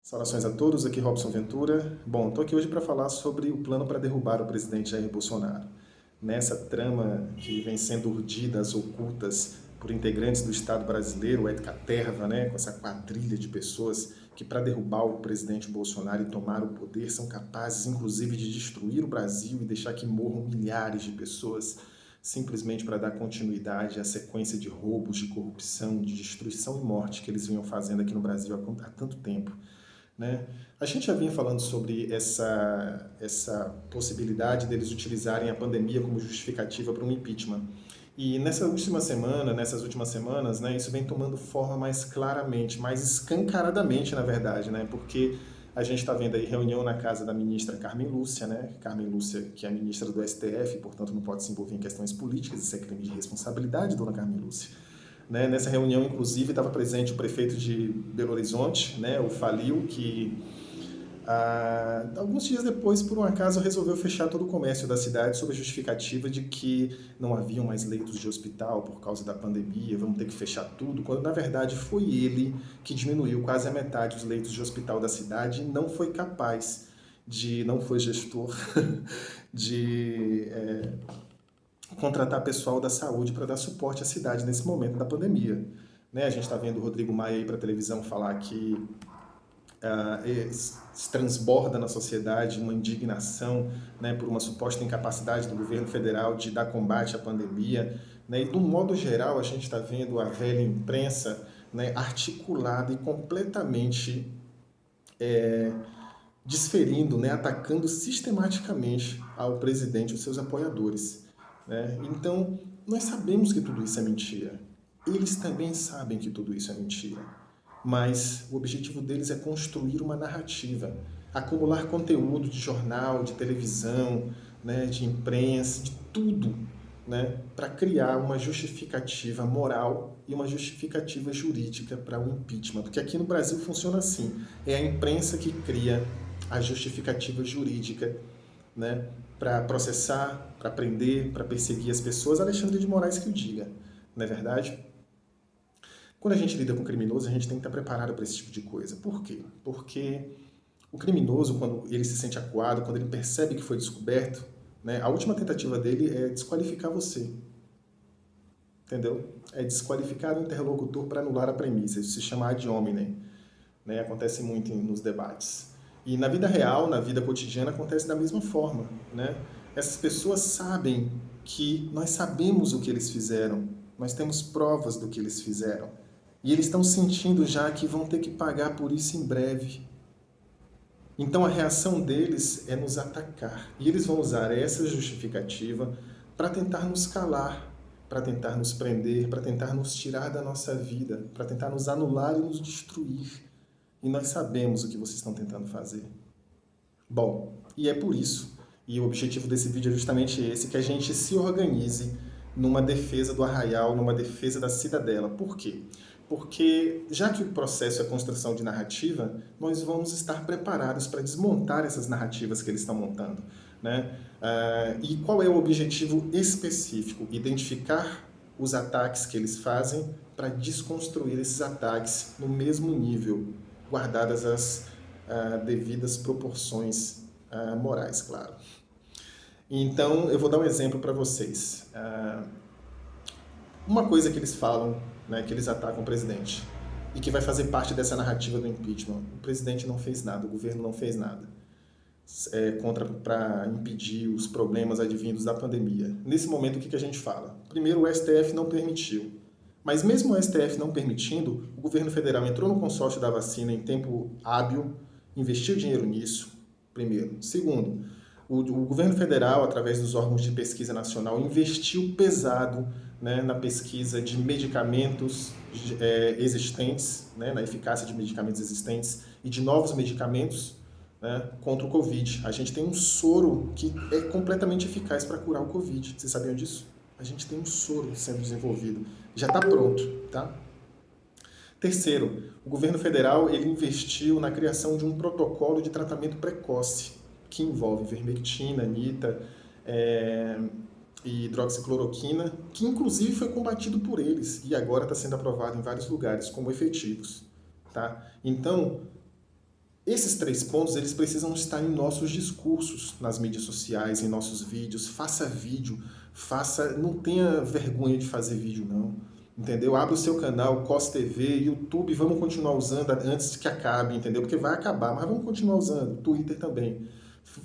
Saudações a todos, aqui Robson Ventura. Bom, estou aqui hoje para falar sobre o plano para derrubar o presidente Jair Bolsonaro. Nessa trama que vem sendo urdida às ocultas por integrantes do Estado brasileiro, o Caterva, com essa quadrilha de pessoas que, para derrubar o presidente Bolsonaro e tomar o poder, são capazes, inclusive, de destruir o Brasil e deixar que morram milhares de pessoas, simplesmente para dar continuidade à sequência de roubos, de corrupção, de destruição e morte que eles vinham fazendo aqui no Brasil há tanto tempo. A gente já vinha falando sobre essa possibilidade deles utilizarem a pandemia como justificativa para um impeachment. E nessas últimas semanas, isso vem tomando forma mais claramente, mais escancaradamente, na verdade, porque a gente está vendo aí reunião na casa da ministra Carmen Lúcia, Carmen Lúcia, que é a ministra do STF, portanto não pode se envolver em questões políticas, isso é crime de responsabilidade, dona Carmen Lúcia. Nessa reunião, inclusive, estava presente o prefeito de Belo Horizonte, o Falil, que alguns dias depois, por um acaso, resolveu fechar todo o comércio da cidade sob a justificativa de que não haviam mais leitos de hospital por causa da pandemia, vamos ter que fechar tudo, quando na verdade foi ele que diminuiu quase a metade os leitos de hospital da cidade e não foi capaz não foi gestor de contratar pessoal da saúde para dar suporte à cidade nesse momento da pandemia. A gente está vendo o Rodrigo Maia aí para a televisão falar que transborda na sociedade uma indignação por uma suposta incapacidade do governo federal de dar combate à pandemia. E, de um modo geral, a gente está vendo a velha imprensa articulada e completamente desferindo, atacando sistematicamente ao presidente e os seus apoiadores. Então, nós sabemos que tudo isso é mentira. Eles também sabem que tudo isso é mentira. Mas o objetivo deles é construir uma narrativa, acumular conteúdo de jornal, de televisão, de imprensa, de tudo, para criar uma justificativa moral e uma justificativa jurídica para o impeachment. Porque aqui no Brasil funciona assim, é a imprensa que cria a justificativa jurídica, para processar, para prender, para perseguir as pessoas. Alexandre de Moraes que o diga, não é verdade? Quando a gente lida com criminoso, a gente tem que estar preparado para esse tipo de coisa. Por quê? Porque o criminoso, quando ele se sente acuado, quando ele percebe que foi descoberto, a última tentativa dele é desqualificar você. Entendeu? É desqualificar o interlocutor para anular a premissa. Isso se chama ad hominem. Acontece muito nos debates. E na vida real, na vida cotidiana, acontece da mesma forma. Essas pessoas sabem que nós sabemos o que eles fizeram, nós temos provas do que eles fizeram. E eles estão sentindo já que vão ter que pagar por isso em breve. Então a reação deles é nos atacar. E eles vão usar essa justificativa para tentar nos calar, para tentar nos prender, para tentar nos tirar da nossa vida, para tentar nos anular e nos destruir. E nós sabemos o que vocês estão tentando fazer. Bom, e é por isso, e o objetivo desse vídeo é justamente esse, que a gente se organize numa defesa do Arraial, numa defesa da cidadela. Por quê? Porque, já que o processo é construção de narrativa, nós vamos estar preparados para desmontar essas narrativas que eles estão montando. E qual é o objetivo específico? Identificar os ataques que eles fazem para desconstruir esses ataques no mesmo nível, guardadas as devidas proporções morais, claro. Então, eu vou dar um exemplo para vocês. Uma coisa que eles falam, que eles atacam o presidente, e que vai fazer parte dessa narrativa do impeachment. O presidente não fez nada, o governo não fez nada para impedir os problemas advindos da pandemia. Nesse momento, o que a gente fala? Primeiro, o STF não permitiu. Mas mesmo o STF não permitindo, o governo federal entrou no consórcio da vacina em tempo hábil, investiu dinheiro nisso, primeiro. Segundo, o governo federal, através dos órgãos de pesquisa nacional, investiu pesado na pesquisa de medicamentos existentes, na eficácia de medicamentos existentes e de novos medicamentos contra o Covid. A gente tem um soro que é completamente eficaz para curar o Covid. Vocês sabiam disso? A gente tem um soro sendo desenvolvido. Já está pronto, tá? Terceiro, o governo federal ele investiu na criação de um protocolo de tratamento precoce, que envolve vermectina, anita e hidroxicloroquina, que inclusive foi combatido por eles e agora está sendo aprovado em vários lugares como efetivos. Tá? Então, Esses 3 pontos, eles precisam estar em nossos discursos, nas mídias sociais, em nossos vídeos. Faça vídeo, não tenha vergonha de fazer vídeo, não. Entendeu? Abra o seu canal, COS TV, YouTube, vamos continuar usando antes que acabe, entendeu? Porque vai acabar, mas vamos continuar usando. Twitter também.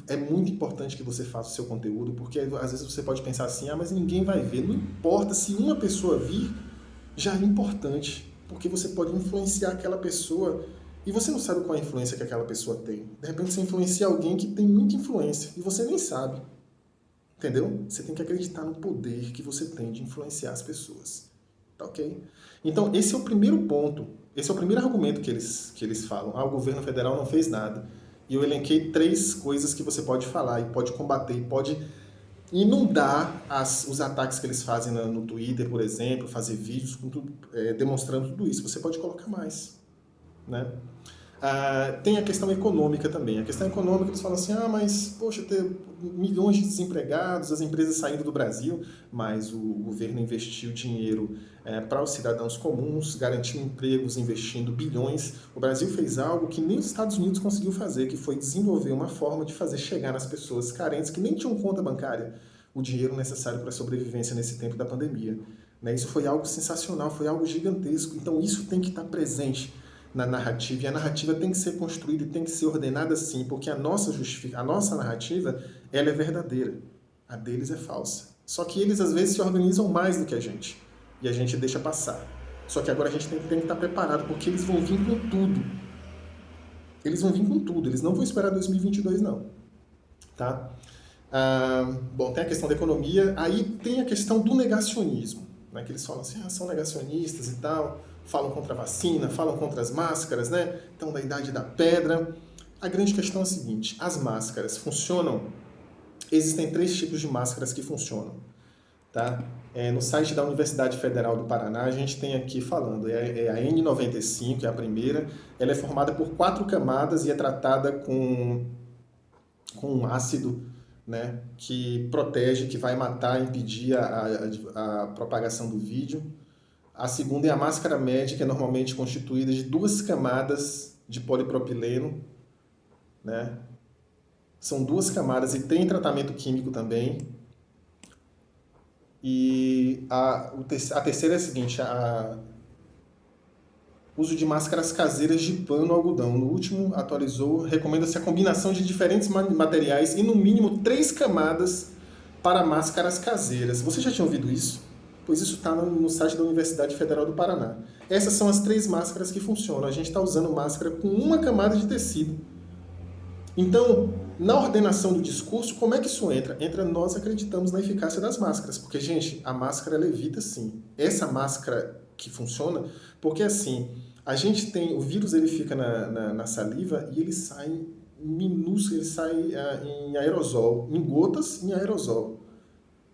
É muito importante que você faça o seu conteúdo, porque às vezes você pode pensar assim, mas ninguém vai ver. Não importa, se uma pessoa vir, já é importante, porque você pode influenciar aquela pessoa e você não sabe qual é a influência que aquela pessoa tem. De repente você influencia alguém que tem muita influência e você nem sabe. Entendeu? Você tem que acreditar no poder que você tem de influenciar as pessoas. Tá ok? Então, esse é o primeiro ponto. Esse é o primeiro argumento que eles falam. O governo federal não fez nada. E eu elenquei 3 coisas que você pode falar e pode combater, e pode inundar os ataques que eles fazem no Twitter, por exemplo, fazer vídeos demonstrando tudo isso. Você pode colocar mais. Né? Tem a questão econômica também. A questão econômica, eles falam assim, mas, poxa, ter milhões de desempregados, as empresas saindo do Brasil, mas o governo investiu dinheiro para os cidadãos comuns, garantiu empregos, investindo bilhões. O Brasil fez algo que nem os Estados Unidos conseguiu fazer, que foi desenvolver uma forma de fazer chegar nas pessoas carentes que nem tinham conta bancária o dinheiro necessário para a sobrevivência nesse tempo da pandemia. Né? Isso foi algo sensacional, foi algo gigantesco. Então isso tem que estar presente na narrativa, e a narrativa tem que ser construída e tem que ser ordenada assim, porque a nossa narrativa, ela é verdadeira, a deles é falsa. Só que eles às vezes se organizam mais do que a gente, e a gente deixa passar. Só que agora a gente tem que estar preparado, porque eles vão vir com tudo. Eles vão vir com tudo, eles não vão esperar 2022 não. Tá? Bom, tem a questão da economia, aí tem a questão do negacionismo, né, que eles falam assim, são negacionistas e tal, falam contra a vacina, falam contra as máscaras, né? Então, da idade da pedra. A grande questão é a seguinte, as máscaras funcionam? Existem 3 tipos de máscaras que funcionam. Tá? No site da Universidade Federal do Paraná, a gente tem aqui falando, é a N95, é a primeira, ela é formada por 4 camadas e é tratada com um ácido, né, que protege, que vai matar, impedir a propagação do vídeo. A segunda é a máscara médica, normalmente constituída de 2 camadas de polipropileno, né? São 2 camadas e tem tratamento químico também. E a terceira é a seguinte, uso de máscaras caseiras de pano ou algodão. No último, atualizou, recomenda-se a combinação de diferentes materiais e no mínimo 3 camadas para máscaras caseiras. Você já tinha ouvido isso? Pois isso está no site da Universidade Federal do Paraná. Essas são as 3 máscaras que funcionam. A gente está usando máscara com 1 camada de tecido. Então, na ordenação do discurso, como é que isso entra? Nós acreditamos na eficácia das máscaras, porque, gente, a máscara ela evita sim. Essa máscara que funciona, porque assim, a gente tem, o vírus ele fica na saliva e ele sai minúsculo, ele sai em aerosol, em gotas em aerosol.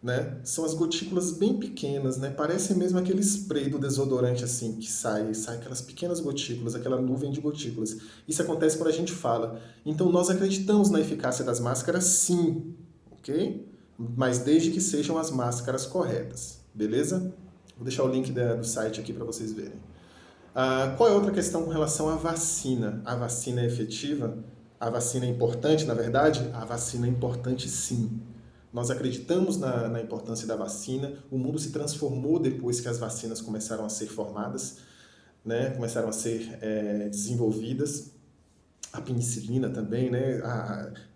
Né? São as gotículas bem pequenas, né? Parece mesmo aquele spray do desodorante assim, que sai aquelas pequenas gotículas, aquela nuvem de gotículas. Isso acontece quando a gente fala. Então nós acreditamos na eficácia das máscaras sim, ok? Mas desde que sejam as máscaras corretas, beleza? Vou deixar o link do site aqui para vocês verem. Qual é outra questão com relação à vacina? A vacina é efetiva? A vacina é importante, na verdade? A vacina é importante sim. Nós acreditamos na importância da vacina. O mundo se transformou depois que as vacinas começaram a ser formadas, né? Começaram a ser desenvolvidas. A penicilina também, né?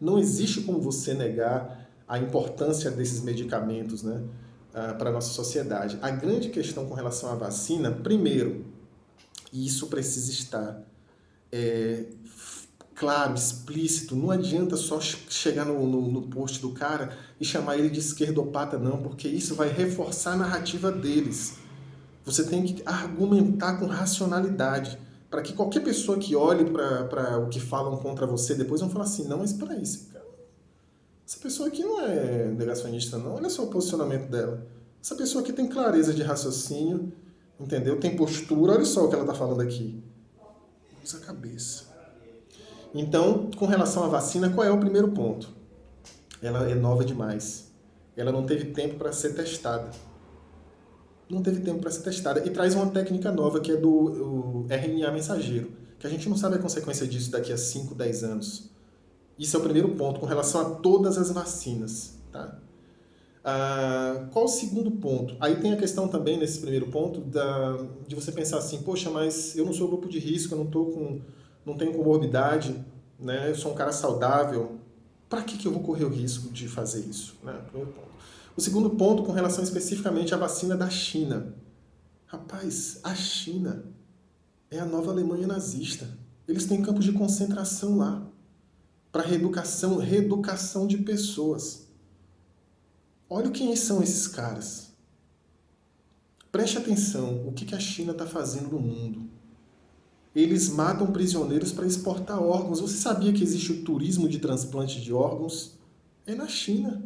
Não existe como você negar a importância desses medicamentos, né? Para a nossa sociedade. A grande questão com relação à vacina, primeiro, e isso precisa estar claro, explícito, não adianta só chegar no post do cara e chamar ele de esquerdopata, não, porque isso vai reforçar a narrativa deles. Você tem que argumentar com racionalidade, para que qualquer pessoa que olhe para o que falam contra você, depois vão falar assim, não, mas espera aí, essa pessoa aqui não é negacionista, não, olha só o posicionamento dela. Essa pessoa aqui tem clareza de raciocínio, entendeu? Tem postura, olha só o que ela está falando aqui. Usa a cabeça. Então, com relação à vacina, qual é o primeiro ponto? Ela é nova demais. Ela não teve tempo para ser testada. Não teve tempo para ser testada. E traz uma técnica nova, que é do RNA mensageiro, que a gente não sabe a consequência disso daqui a 5, 10 anos. Isso é o primeiro ponto com relação a todas as vacinas, tá? Qual o segundo ponto? Aí tem a questão também, nesse primeiro ponto, de você pensar assim, poxa, mas eu não sou grupo de risco, eu não tenho comorbidade, né? Eu sou um cara saudável. Para que eu vou correr o risco de fazer isso? Né? Primeiro ponto. O segundo ponto, com relação especificamente à vacina da China. Rapaz, a China é a nova Alemanha nazista. Eles têm campos de concentração lá para reeducação de pessoas. Olha quem são esses caras. Preste atenção, o que a China está fazendo no mundo. Eles matam prisioneiros para exportar órgãos. Você sabia que existe o turismo de transplante de órgãos? É na China.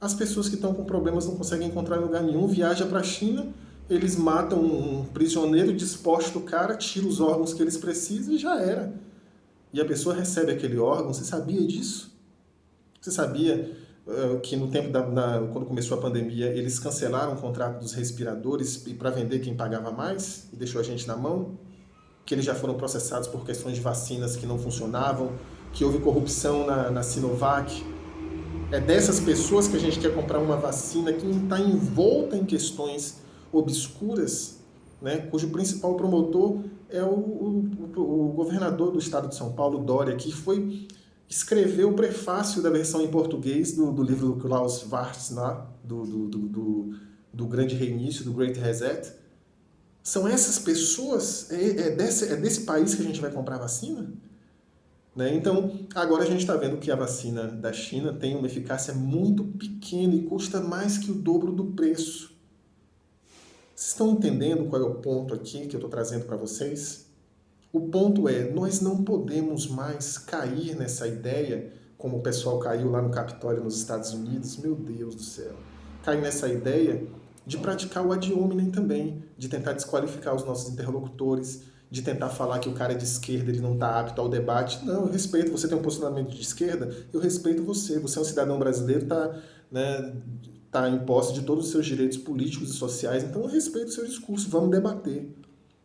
As pessoas que estão com problemas não conseguem encontrar em lugar nenhum, viajam para a China, eles matam um prisioneiro, desposta o cara, tira os órgãos que eles precisam e já era. E a pessoa recebe aquele órgão. Você sabia disso? Você sabia que no tempo quando começou a pandemia, eles cancelaram o contrato dos respiradores para vender quem pagava mais e deixou a gente na mão? Que eles já foram processados por questões de vacinas que não funcionavam, que houve corrupção na Sinovac. É dessas pessoas que a gente quer comprar uma vacina que não está envolta em questões obscuras, né, cujo principal promotor é o governador do estado de São Paulo, Dória, que escreveu o prefácio da versão em português do livro do Klaus Schwab, do Grande Reinício, do Great Reset. São essas pessoas, é desse país que a gente vai comprar a vacina? Né? Então, agora a gente está vendo que a vacina da China tem uma eficácia muito pequena e custa mais que o dobro do preço. Vocês estão entendendo qual é o ponto aqui que eu estou trazendo para vocês? O ponto é, nós não podemos mais cair nessa ideia, como o pessoal caiu lá no Capitólio nos Estados Unidos, meu Deus do céu, cair nessa ideia de praticar o ad hominem também, de tentar desqualificar os nossos interlocutores, de tentar falar que o cara é de esquerda, ele não está apto ao debate. Não, eu respeito, você tem um posicionamento de esquerda, eu respeito você. Você é um cidadão brasileiro, tá em posse de todos os seus direitos políticos e sociais, então eu respeito o seu discurso, vamos debater.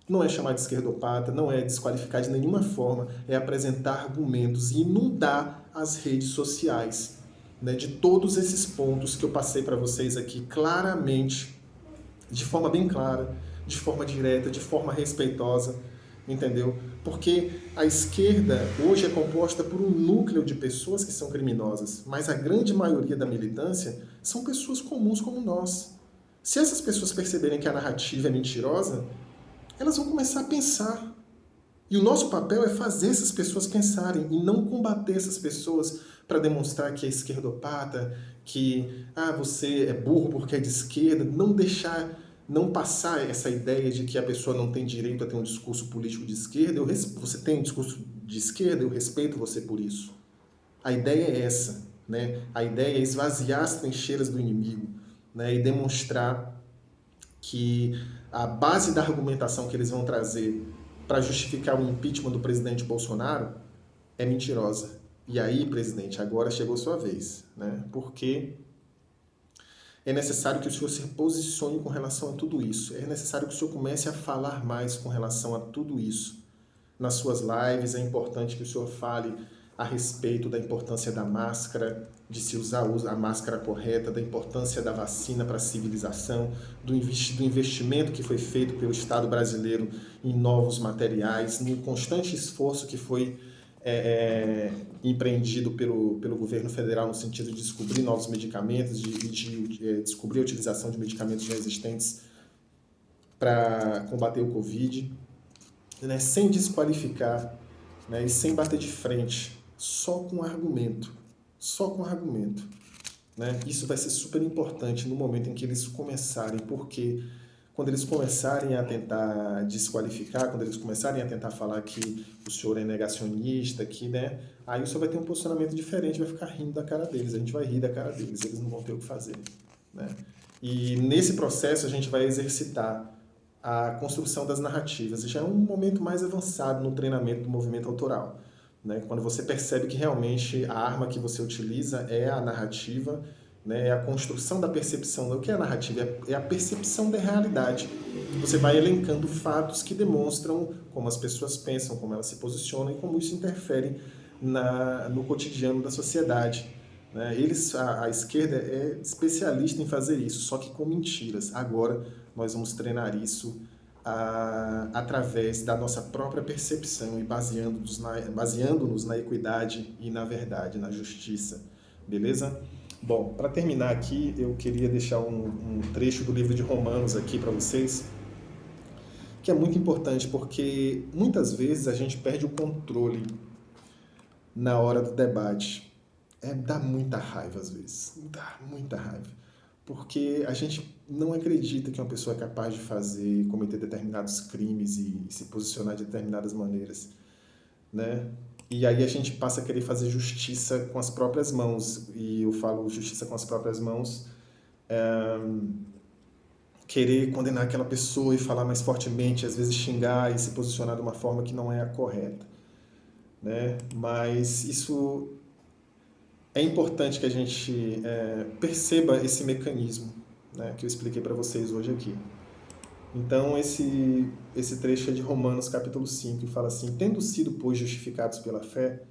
Não é chamar de esquerdopata, não é desqualificar de nenhuma forma, é apresentar argumentos e inundar as redes sociais, né, de todos esses pontos que eu passei para vocês aqui claramente, de forma bem clara, de forma direta, de forma respeitosa, entendeu? Porque a esquerda hoje é composta por um núcleo de pessoas que são criminosas, mas a grande maioria da militância são pessoas comuns como nós. Se essas pessoas perceberem que a narrativa é mentirosa, elas vão começar a pensar. E o nosso papel é fazer essas pessoas pensarem e não combater essas pessoas para demonstrar que é esquerdopata, que você é burro porque é de esquerda, não passar essa ideia de que a pessoa não tem direito a ter um discurso político de esquerda. Você tem um discurso de esquerda, eu respeito você por isso. A ideia é essa, né? A ideia é esvaziar as trincheiras do inimigo, né? E demonstrar que a base da argumentação que eles vão trazer para justificar o impeachment do presidente Bolsonaro é mentirosa. E aí, presidente, agora chegou sua vez, né? Porque é necessário que o senhor se posicione com relação a tudo isso. É necessário que o senhor comece a falar mais com relação a tudo isso. Nas suas lives é importante que o senhor fale a respeito da importância da máscara, de se usar a máscara correta, da importância da vacina para a civilização, do investimento que foi feito pelo Estado brasileiro em novos materiais, no constante esforço que foi empreendido pelo governo federal no sentido de descobrir novos medicamentos, de descobrir a utilização de medicamentos já existentes para combater o Covid, né, sem desqualificar, né, e sem bater de frente, só com argumento. Né? Isso vai ser super importante no momento em que eles começarem, porque quando eles começarem a tentar desqualificar, quando eles começarem a tentar falar que o senhor é negacionista, né, aí o senhor vai ter um posicionamento diferente, vai ficar rindo da cara deles, a gente vai rir da cara deles, eles não vão ter o que fazer. Né? E nesse processo a gente vai exercitar a construção das narrativas. Já é um momento mais avançado no treinamento do movimento autoral, né? Quando você percebe que realmente a arma que você utiliza é a narrativa, né? É a construção da percepção. O que é a narrativa? É a percepção da realidade. Você vai elencando fatos que demonstram como as pessoas pensam, como elas se posicionam e como isso interfere no cotidiano da sociedade. Né? A esquerda é especialista em fazer isso, só que com mentiras. Agora nós vamos treinar isso através da nossa própria percepção e baseando-nos na equidade e na verdade, na justiça. Beleza? Bom, para terminar aqui, eu queria deixar um trecho do livro de Romanos aqui para vocês, que é muito importante, porque muitas vezes a gente perde o controle na hora do debate. Dá muita raiva às vezes, dá muita raiva, porque a gente não acredita que uma pessoa é capaz de cometer determinados crimes e se posicionar de determinadas maneiras, né? E aí a gente passa a querer fazer justiça com as próprias mãos, e eu falo justiça com as próprias mãos, querer condenar aquela pessoa e falar mais fortemente, às vezes xingar e se posicionar de uma forma que não é a correta, né? Mas isso é importante que a gente perceba esse mecanismo, né, que eu expliquei para vocês hoje aqui. Então, esse trecho é de Romanos, capítulo 5, que fala assim: tendo sido, pois, justificados pela fé,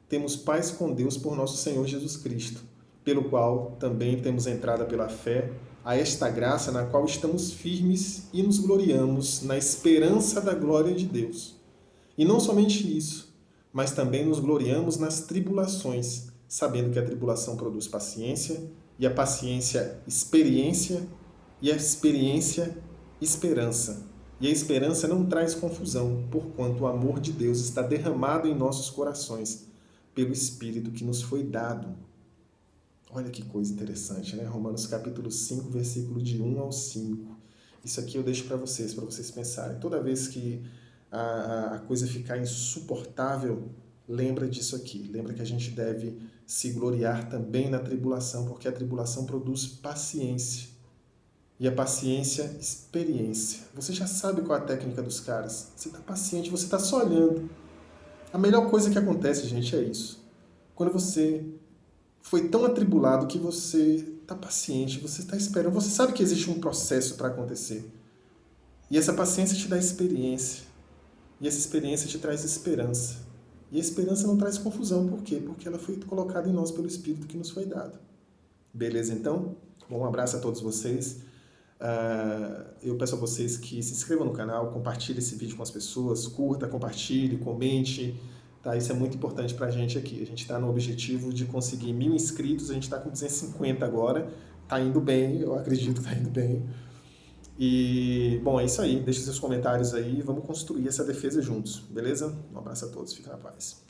temos paz com Deus por nosso Senhor Jesus Cristo, pelo qual também temos entrada pela fé a esta graça na qual estamos firmes e nos gloriamos na esperança da glória de Deus. E não somente isso, mas também nos gloriamos nas tribulações, sabendo que a tribulação produz paciência, e a paciência, experiência, e a experiência, esperança. E a esperança não traz confusão, porquanto o amor de Deus está derramado em nossos corações, pelo Espírito que nos foi dado. Olha que coisa interessante, né? Romanos capítulo 5, versículo de 1 ao 5. Isso aqui eu deixo para vocês pensarem. Toda vez que a coisa ficar insuportável, lembra disso aqui. Lembra que a gente deve se gloriar também na tribulação, porque a tribulação produz paciência. E a paciência, experiência. Você já sabe qual é a técnica dos caras. Você está paciente, você está só olhando. A melhor coisa que acontece, gente, é isso. Quando você foi tão atribulado que você está paciente, você está esperando, você sabe que existe um processo para acontecer. E essa paciência te dá experiência. E essa experiência te traz esperança. E a esperança não traz confusão. Por quê? Porque ela foi colocada em nós pelo Espírito que nos foi dado. Beleza, então? Bom, um abraço a todos vocês. Eu peço a vocês que se inscrevam no canal, compartilhem esse vídeo com as pessoas, curta, compartilhe, comente. Tá? Isso é muito importante para a gente aqui. A gente está no objetivo de conseguir 1000 inscritos, a gente está com 250 agora. Está indo bem, eu acredito que está indo bem. E, bom, é isso aí. Deixe seus comentários aí e vamos construir essa defesa juntos, beleza? Um abraço a todos, fica na paz.